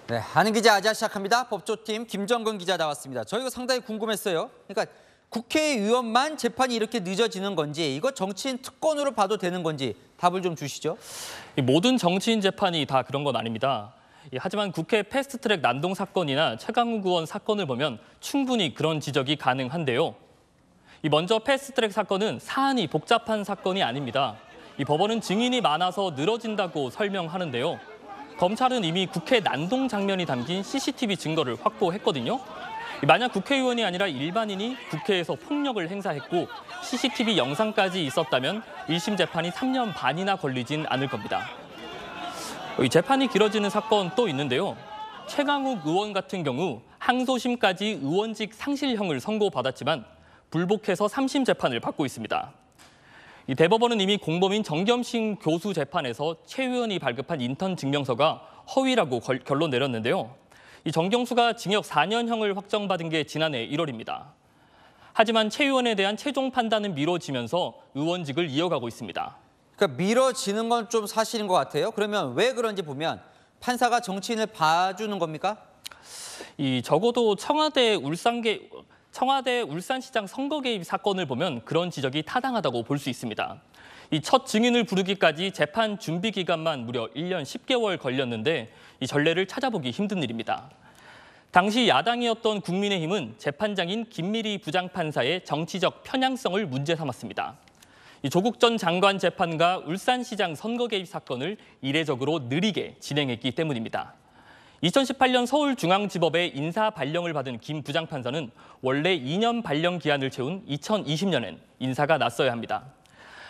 네, 하는 기자 아자 시작합니다. 법조팀 김정근 기자 나왔습니다. 저희가 상당히 궁금했어요. 그러니까 국회의원만 재판이 이렇게 늦어지는 건지, 이거 정치인 특권으로 봐도 되는 건지 답을 좀 주시죠. 모든 정치인 재판이 다 그런 건 아닙니다. 하지만 국회 패스트트랙 난동 사건이나 최강욱 의원 사건을 보면 충분히 그런 지적이 가능한데요. 먼저 패스트트랙 사건은 사안이 복잡한 사건이 아닙니다. 법원은 증인이 많아서 늘어진다고 설명하는데요. 검찰은 이미 국회 난동 장면이 담긴 CCTV 증거를 확보했거든요. 만약 국회의원이 아니라 일반인이 국회에서 폭력을 행사했고 CCTV 영상까지 있었다면 1심 재판이 3년 반이나 걸리진 않을 겁니다. 재판이 길어지는 사건 또 있는데요. 최강욱 의원 같은 경우 항소심까지 의원직 상실형을 선고받았지만 불복해서 3심 재판을 받고 있습니다. 대법원은 이미 공범인 정겸식 교수 재판에서 최 의원이 발급한 인턴 증명서가 허위라고 결론 내렸는데요. 정경수가 징역 4년형을 확정받은 게 지난해 1월입니다. 하지만 최 의원에 대한 최종 판단은 미뤄지면서 의원직을 이어가고 있습니다. 그러니까 미뤄지는 건 좀 사실인 것 같아요. 그러면 왜 그런지 보면 판사가 정치인을 봐주는 겁니까? 적어도 청와대 울산시장 선거 개입 사건을 보면 그런 지적이 타당하다고 볼 수 있습니다. 첫 증인을 부르기까지 재판 준비 기간만 무려 1년 10개월 걸렸는데 이 전례를 찾아보기 힘든 일입니다. 당시 야당이었던 국민의힘은 재판장인 김미리 부장판사의 정치적 편향성을 문제 삼았습니다. 조국 전 장관 재판과 울산시장 선거 개입 사건을 이례적으로 느리게 진행했기 때문입니다. 2018년 서울중앙지법의 인사 발령을 받은 김 부장판사는 원래 2년 발령 기한을 채운 2020년엔 인사가 났어야 합니다.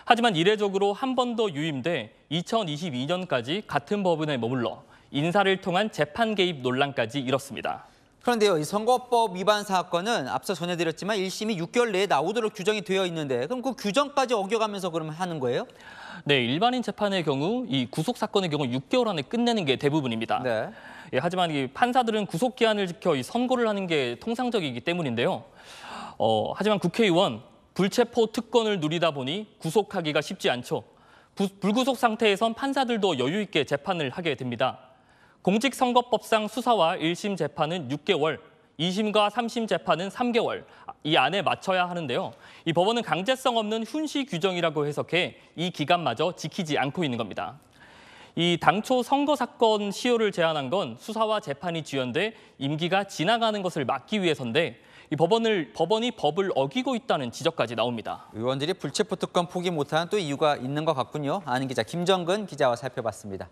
하지만 이례적으로 한 번 더 유임돼 2022년까지 같은 법원에 머물러 인사를 통한 재판 개입 논란까지 일었습니다. 그런데요, 이 선거법 위반 사건은 앞서 전해드렸지만 1심이 6개월 내에 나오도록 규정이 되어 있는데 그럼 그 규정까지 어겨가면서 그러면 하는 거예요? 네, 일반인 재판의 경우 이 구속 사건의 경우 6개월 안에 끝내는 게 대부분입니다. 네. 하지만 이 판사들은 구속 기한을 지켜 이 선고를 하는 게 통상적이기 때문인데요. 하지만 국회의원 불체포 특권을 누리다 보니 구속하기가 쉽지 않죠. 불구속 상태에선 판사들도 여유 있게 재판을 하게 됩니다. 공직선거법상 수사와 1심 재판은 6개월, 2심과 3심 재판은 3개월 이 안에 맞춰야 하는데요. 이 법원은 강제성 없는 훈시 규정이라고 해석해 이 기간마저 지키지 않고 있는 겁니다. 이 당초 선거 사건 시효를 제한한 건 수사와 재판이 지연돼 임기가 지나가는 것을 막기 위해서인데 이 법원이 법을 어기고 있다는 지적까지 나옵니다. 의원들이 불체포 특권 포기 못하는 또 이유가 있는 것 같군요. 아는 기자 김정근 기자와 살펴봤습니다.